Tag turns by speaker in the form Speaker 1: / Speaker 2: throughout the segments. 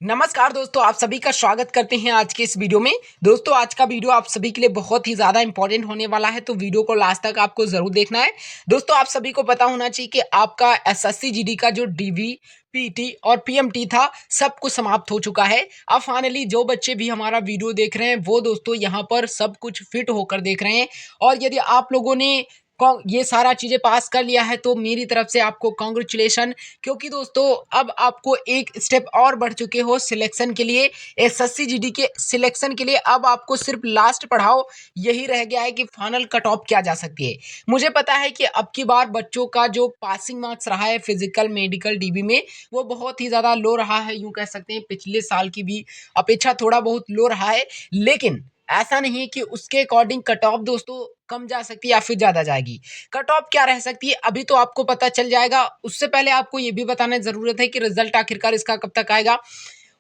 Speaker 1: नमस्कार दोस्तों, आप सभी का स्वागत करते हैं आज के इस वीडियो में। दोस्तों, आज का वीडियो आप सभी के लिए बहुत ही ज़्यादा इंपॉर्टेंट होने वाला है, तो वीडियो को लास्ट तक आपको ज़रूर देखना है। दोस्तों, आप सभी को पता होना चाहिए कि आपका एसएससी जीडी का जो डीवी, पीटी और पीएमटी था, सब कुछ समाप्त हो चुका है। अब फाइनली जो बच्चे भी हमारा वीडियो देख रहे हैं, वो दोस्तों यहाँ पर सब कुछ फिट होकर देख रहे हैं। और यदि आप लोगों ने ये सारा चीज़ें पास कर लिया है, तो मेरी तरफ से आपको कांग्रेचुलेशन, क्योंकि दोस्तों अब आपको एक स्टेप और बढ़ चुके हो सिलेक्शन के लिए। एसएससी जीडी के सिलेक्शन के लिए अब आपको सिर्फ लास्ट पढ़ाओ यही रह गया है कि फाइनल कट ऑफ क्या जा सकती है। मुझे पता है कि अब की बार बच्चों का जो पासिंग मार्क्स रहा है फिजिकल, मेडिकल, डीबी में, वो बहुत ही ज़्यादा लो रहा है। यूँ कह सकते हैं पिछले साल की भी अपेक्षा थोड़ा बहुत लो रहा है, लेकिन ऐसा नहीं है कि उसके अकॉर्डिंग कट ऑफ दोस्तों कम जा सकती है या फिर ज़्यादा जाएगी। कट ऑफ क्या रह सकती है अभी तो आपको पता चल जाएगा। उससे पहले आपको ये भी बताना ज़रूरत है कि रिजल्ट आखिरकार इसका कब तक आएगा,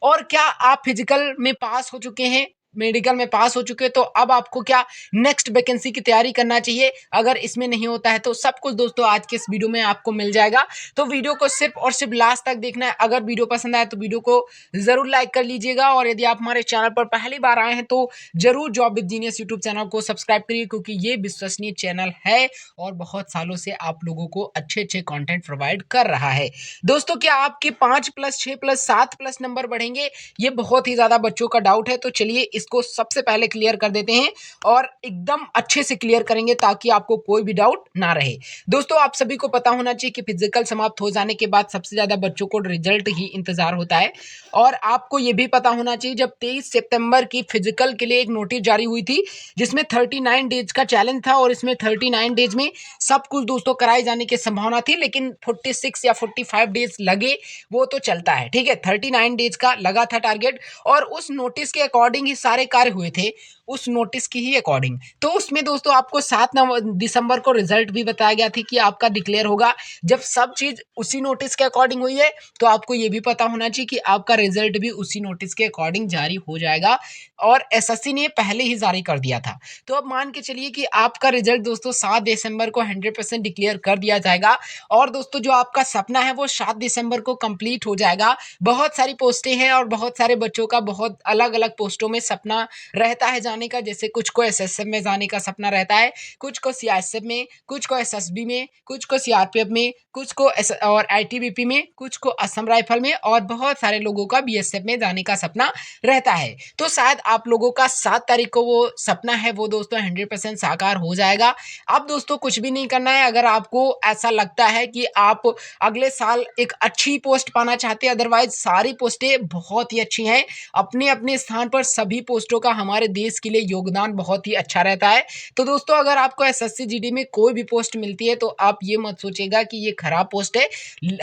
Speaker 1: और क्या आप फिजिकल में पास हो चुके हैं, मेडिकल में पास हो चुके हैं, तो अब आपको क्या नेक्स्ट वैकेंसी की तैयारी करना चाहिए। अगर इसमें नहीं होता है तो सब कुछ दोस्तों आज के इस वीडियो में आपको मिल जाएगा। तो वीडियो को सिर्फ और सिर्फ लास्ट तक देखना है। अगर वीडियो पसंद आए तो वीडियो को जरूर लाइक कर लीजिएगा, और यदि आप हमारे चैनल पर पहली बार आए हैं तो जरूर job with genius YouTube channel को सब्सक्राइब करिए, क्योंकि ये विश्वसनीय चैनल है और बहुत सालों से आप लोगों को अच्छे अच्छे कंटेंट प्रोवाइड कर रहा है। दोस्तों, क्या आपके 5+6+7+ नंबर बढ़ेंगे, ये बहुत ही ज्यादा बच्चों का डाउट है। तो चलिए इसको सबसे पहले क्लियर कर देते हैं, और एकदम अच्छे से क्लियर करेंगे ताकि आपको कोई भी डाउट ना रहे। दोस्तों, आप सभी को पता होना चाहिए कि फिजिकल समाप्त हो जाने के बाद सबसे ज्यादा बच्चों को रिजल्ट ही इंतजार होता है। और आपको ये भी पता होना चाहिए जब 23 सितंबर की फिजिकल के लिए एक नोटिस जारी हुई थी, जिसमें 39 डेज का चैलेंज था, और इसमें 39 डेज में सब कुछ दोस्तों कराए जाने की संभावना थी, लेकिन 46 या 45 डेज लगे, वो तो चलता है, ठीक है। 39 डेज का लगा था टारगेट, और उस नोटिस के अकॉर्डिंग ही सारे कार्य हुए थे, उस नोटिस की ही अकॉर्डिंग। तो उसमें दोस्तों आपको 7 दिसंबर को रिजल्ट भी बताया गया था कि आपका डिक्लेयर होगा। जब सब चीज उसी नोटिस के अकॉर्डिंग हुई है, तो आपको ये भी पता होना चाहिए कि आपका रिजल्ट भी उसी नोटिस के अकॉर्डिंग जारी हो जाएगा, और एसएससी ने पहले ही जारी कर दिया था। तो अब मान के चलिए कि आपका रिजल्ट दोस्तों 7 दिसंबर को 100% डिक्लेयर कर दिया जाएगा, और दोस्तों जो आपका सपना है वो 7 दिसंबर को कंप्लीट हो जाएगा। बहुत सारी पोस्टें हैं, और बहुत सारे बच्चों का बहुत अलग अलग पोस्टों में सपना रहता है जाने का। जैसे कुछ को एसएसएफ में जाने का सपना रहता है, कुछ को सीआईएसएफ में, कुछ को एसएसबी में, कुछ को सीआरपीएफ में, कुछ को और आईटीबीपी में, कुछ को असम राइफल में, और बहुत सारे लोगों का बीएसएफ में जाने का सपना रहता है। तो शायद आप लोगों का 7 तारीख को वो सपना है वो दोस्तों 100% साकार हो जाएगा। अब दोस्तों कुछ भी नहीं करना है। अगर आपको ऐसा लगता है कि आप अगले साल एक अच्छी पोस्ट पाना चाहते हैं, अदरवाइज सारी पोस्टें बहुत ही अच्छी हैं, अपने अपने स्थान पर सभी पोस्टों का हमारे देश के लिए योगदान बहुत ही अच्छा रहता है। तो दोस्तों अगर आपको एसएससी जीडी में कोई भी पोस्ट मिलती है, तो आप ये मत सोचिएगा कि ये खराब पोस्ट है।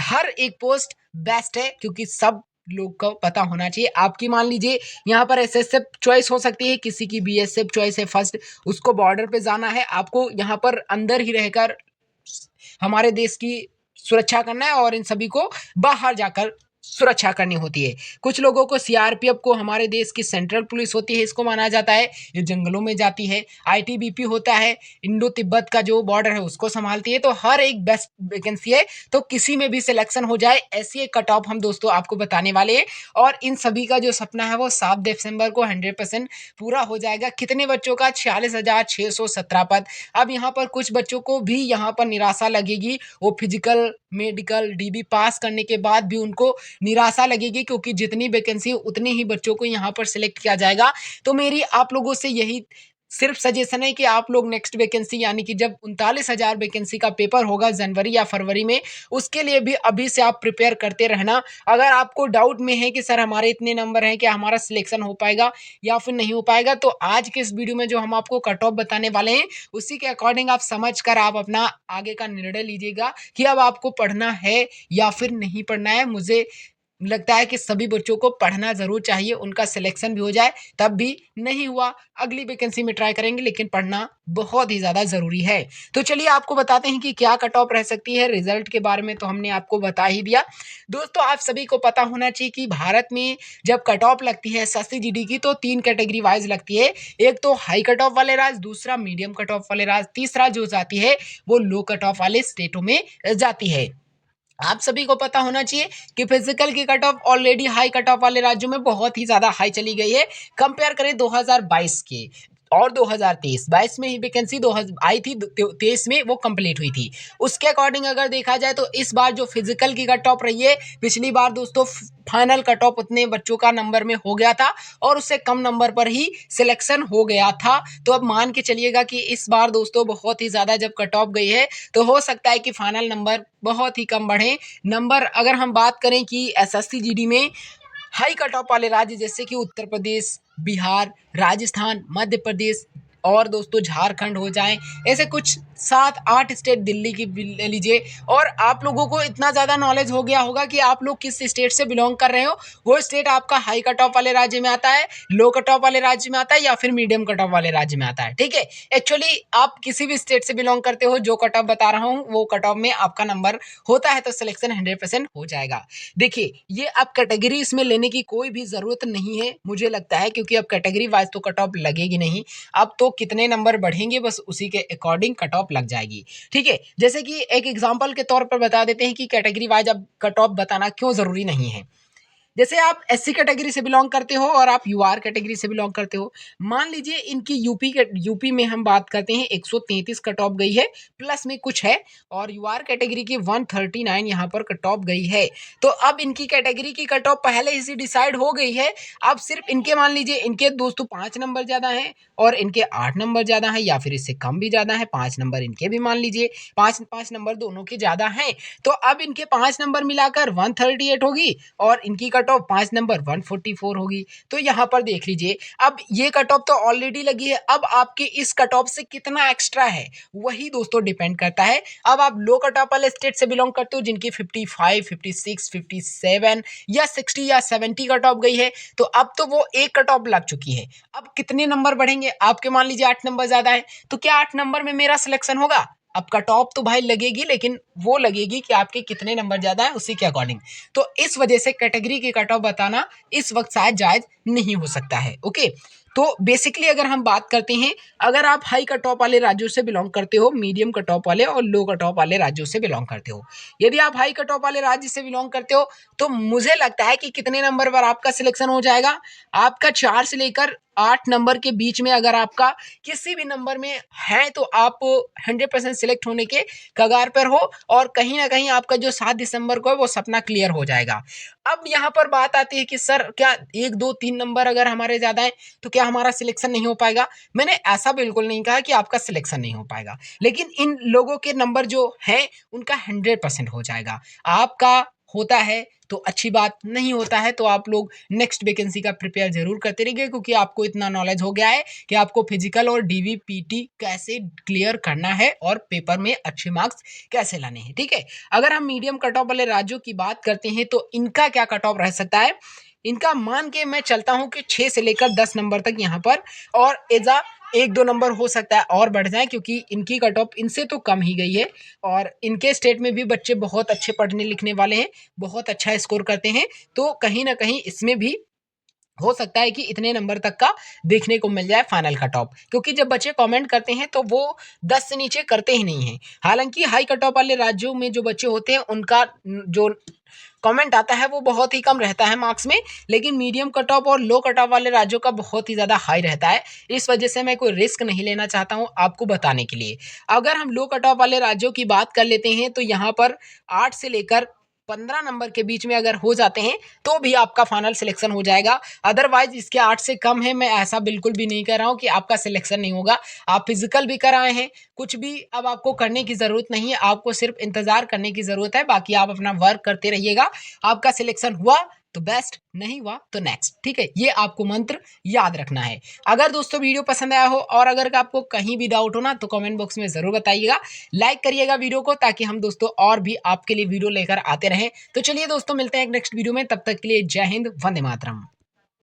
Speaker 1: हर एक पोस्ट बेस्ट है, क्योंकि सब लोग को पता होना चाहिए। आपकी मान लीजिए यहाँ पर एसएसएफ चॉइस हो सकती है, किसी की बीएसएफ चॉइस है फर्स्ट, उसको बॉर्डर पे जाना है, आपको यहाँ पर अंदर ही रहकर हमारे देश की सुरक्षा करना है, और इन सभी को बाहर जाकर सुरक्षा करनी होती है। कुछ लोगों को सीआरपीएफ को हमारे देश की सेंट्रल पुलिस होती है, इसको माना जाता है, ये जंगलों में जाती है। आईटीबीपी होता है, इंडो तिब्बत का जो बॉर्डर है उसको संभालती है। तो हर एक बेस्ट वैकेंसी है, तो किसी में भी सिलेक्शन हो जाए, ऐसी एक कट ऑफ हम दोस्तों आपको बताने वाले हैं। और इन सभी का जो सपना है वो 7 दिसंबर को 100% पूरा हो जाएगा। कितने बच्चों का? 46,617 पद। अब यहाँ पर कुछ बच्चों को भी यहाँ पर निराशा लगेगी, वो फिजिकल, मेडिकल, डीबी पास करने के बाद भी उनको निराशा लगेगी, क्योंकि जितनी वैकेंसी उतने ही बच्चों को यहाँ पर सिलेक्ट किया जाएगा। तो मेरी आप लोगों से यही सिर्फ सजेशन है कि आप लोग नेक्स्ट वैकेंसी, यानी कि जब 39,000 वैकेंसी का पेपर होगा जनवरी या फरवरी में, उसके लिए भी अभी से आप प्रिपेयर करते रहना। अगर आपको डाउट में है कि सर हमारे इतने नंबर हैं, क्या हमारा सिलेक्शन हो पाएगा या फिर नहीं हो पाएगा, तो आज के इस वीडियो में जो हम आपको कट ऑफ बताने वाले हैं, उसी के अकॉर्डिंग आप समझ कर आप अपना आगे का निर्णय लीजिएगा कि अब आपको पढ़ना है या फिर नहीं पढ़ना है। मुझे लगता है कि सभी बच्चों को पढ़ना ज़रूर चाहिए, उनका सिलेक्शन भी हो जाए। तब भी नहीं हुआ, अगली वैकेंसी में ट्राई करेंगे, लेकिन पढ़ना बहुत ही ज़्यादा ज़रूरी है। तो चलिए आपको बताते हैं कि क्या कट ऑफ रह सकती है। रिजल्ट के बारे में तो हमने आपको बता ही दिया। दोस्तों आप सभी को पता होना चाहिए कि भारत में जब कट ऑफ लगती है एसएससी जीडी की, तो 3 कैटेगरी वाइज लगती है। एक तो हाई कट ऑफ वाले राज्य, दूसरा मीडियम कट ऑफ वाले राज्य, तीसरा जो जाती है वो लो कट ऑफ वाले स्टेटों में जाती है। आप सभी को पता होना चाहिए कि फिजिकल की cut off already high cut off वाले राज्यों में बहुत ही ज्यादा हाई चली गई है। कंपेयर करें 2022 के और 2023, 22 में ही वैकेंसी 2000 आई थी, 23 में वो कंप्लीट हुई थी। उसके अकॉर्डिंग अगर देखा जाए तो इस बार जो फिजिकल की कट ऑफ रही है, पिछली बार दोस्तों फाइनल कट ऑफ उतने बच्चों का नंबर में हो गया था और उससे कम नंबर पर ही सिलेक्शन हो गया था। तो अब मान के चलिएगा कि इस बार दोस्तों बहुत ही ज्यादा जब कट ऑफ गई है तो हो सकता है कि फाइनल नंबर बहुत ही कम बढ़े। नंबर अगर हम बात करें कि एसएससी जीडी में हाई कट ऑफ वाले राज्य जैसे कि उत्तर प्रदेश, बिहार, राजस्थान, मध्य प्रदेश और दोस्तों झारखंड हो जाए, ऐसे कुछ 7-8 स्टेट, दिल्ली की ले लीजिए। और आप लोगों को इतना ज़्यादा नॉलेज हो गया होगा कि आप लोग किस स्टेट से बिलोंग कर रहे हो। वो स्टेट आपका हाई कट ऑफ वाले राज्य में आता है, लो कट ऑफ वाले राज्य में आता है या फिर मीडियम कट ऑफ वाले राज्य में आता है। ठीक है, एक्चुअली आप किसी भी स्टेट से बिलोंग करते हो, जो कट ऑफ बता रहा हूँ वो कट ऑफ में आपका नंबर होता है तो सिलेक्शन 100% हो जाएगा। देखिए, ये अब कैटेगरी इसमें लेने की कोई भी ज़रूरत नहीं है मुझे लगता है, क्योंकि अब कैटेगरी वाइज तो कट ऑफ लगेगी नहीं। अब तो कितने नंबर बढ़ेंगे बस उसी के अकॉर्डिंग कट ऑफ लग जाएगी। ठीक है, जैसे कि एक एग्जांपल के तौर पर बता देते हैं कि कैटेगरी वाइज अब कट ऑफ बताना क्यों ज़रूरी नहीं है। जैसे आप एससी कैटेगरी से बिलोंग करते हो और आप यूआर कैटेगरी से बिलोंग करते हो, मान लीजिए इनकी यूपी में हम बात करते हैं 133 कट ऑफ गई है, प्लस में कुछ है, और यूआर कैटेगरी की 139 यहाँ पर कट ऑफ गई है। तो अब इनकी कैटेगरी की कट ऑफ पहले ही से डिसाइड हो गई है। अब सिर्फ इनके मान लीजिए इनके दोस्तों 5 नंबर ज़्यादा हैं और इनके 8 नंबर ज़्यादा हैं या फिर इससे कम भी ज़्यादा है, 5 नंबर इनके भी मान लीजिए 5 नंबर दोनों के ज़्यादा हैं। तो अब इनके 5 नंबर मिलाकर 138 होगी और इनकी कट ऑफ 5 नंबर 144 होगी। तो यहाँ पर देख लीजिए, अब ये कट ऑफ तो ऑलरेडी लगी है, अब आपके इस कट ऑफ से कितना एक्स्ट्रा है वही दोस्तों डिपेंड करता है। अब आप लो कट ऑफ वाले स्टेट से बिलोंग करते हो जिनकी 55, 56, 57 या 60 या 70 कट ऑफ गई है, तो अब तो वो एक कट ऑफ लग चुकी है। अब कितने नंबर बढ़ेंगे, आपके मान लीजिए 8 नंबर ज्यादा है, तो क्या 8 नंबर में मेरा सिलेक्शन होगा? अब कट ऑफ तो भाई लगेगी, लेकिन वो लगेगी कि आपके कितने नंबर ज्यादा है उसी के अकॉर्डिंग। तो इस वजह से कैटेगरी की कट ऑफ बताना इस वक्त शायद जायज नहीं हो सकता है। ओके, तो बेसिकली अगर हम बात करते हैं, अगर आप हाई कट ऑफ वाले राज्यों से बिलोंग करते हो, मीडियम कट ऑफ वाले और लो कट ऑफ वाले राज्यों से बिलोंग करते हो, यदि आप हाई कट ऑफ वाले राज्य से बिलोंग करते हो तो मुझे लगता है कि कितने नंबर पर आपका सिलेक्शन हो जाएगा, आपका 4 से लेकर 8 नंबर के बीच में अगर आपका किसी भी नंबर में है तो आप 100% सिलेक्ट होने के कगार पर हो, और कहीं ना कहीं आपका जो 7 दिसंबर को है वो सपना क्लियर हो जाएगा। अब यहाँ पर बात आती है कि सर क्या 1, 2, 3 नंबर अगर हमारे ज्यादा है तो क्या हमारा सिलेक्शन नहीं हो पाएगा? मैंने ऐसा बिल्कुल नहीं कहा कि आपका सिलेक्शन नहीं हो पाएगा, लेकिन इन लोगों के नंबर जो है उनका 100% हो जाएगा। आपका होता है तो अच्छी बात, नहीं होता है तो आप लोग नेक्स्ट वैकेंसी का प्रिपेयर जरूर करते रहिए, क्योंकि आपको इतना नॉलेज हो गया है कि आपको फिजिकल और डीवीपीटी कैसे क्लियर करना है और पेपर में अच्छे मार्क्स कैसे लाने हैं। ठीक है, अगर हम मीडियम कट ऑफ वाले राज्यों की बात करते हैं तो इनका क्या कट ऑफ रह सकता है, इनका मान के मैं चलता हूं कि 6 से लेकर 10 नंबर तक यहाँ पर, और एजा 1-2 नंबर हो सकता है और बढ़ जाए, क्योंकि इनकी कट ऑफ इनसे तो कम ही गई है और इनके स्टेट में भी बच्चे बहुत अच्छे पढ़ने लिखने वाले हैं, बहुत अच्छा स्कोर करते हैं, तो कहीं ना कहीं इसमें भी हो सकता है कि इतने नंबर तक का देखने को मिल जाए फाइनल कट ऑफ, क्योंकि जब बच्चे कमेंट करते हैं तो वो 10 से नीचे करते ही नहीं हैं। हालांकि हाई कट ऑफ वाले राज्यों में जो बच्चे होते हैं उनका जो कमेंट आता है वो बहुत ही कम रहता है मार्क्स में, लेकिन मीडियम कट ऑफ और लो कट ऑफ वाले राज्यों का बहुत ही ज़्यादा हाई रहता है। इस वजह से मैं कोई रिस्क नहीं लेना चाहता हूँ आपको बताने के लिए। अगर हम लो कट ऑफ वाले राज्यों की बात कर लेते हैं तो यहाँ पर 8 से लेकर 15 नंबर के बीच में अगर हो जाते हैं तो भी आपका फाइनल सिलेक्शन हो जाएगा। अदरवाइज इसके 8 से कम है, मैं ऐसा बिल्कुल भी नहीं कह रहा हूँ कि आपका सिलेक्शन नहीं होगा। आप फिजिकल भी कराए हैं, कुछ भी अब आपको करने की ज़रूरत नहीं है, आपको सिर्फ इंतज़ार करने की ज़रूरत है। बाकी आप अपना वर्क करते रहिएगा, आपका सिलेक्शन हुआ तो बेस्ट, नहीं हुआ तो नेक्स्ट। ठीक है, ये आपको मंत्र याद रखना है। अगर दोस्तों वीडियो पसंद आया हो और अगर आपको कहीं भी डाउट हो ना तो कमेंट बॉक्स में ज़रूर बताइएगा, लाइक करिएगा वीडियो को, ताकि हम दोस्तों और भी आपके लिए वीडियो लेकर आते रहें। तो चलिए दोस्तों, मिलते हैं एक नेक्स्ट वीडियो में, तब तक के लिए जय हिंद, वंदे मातरम।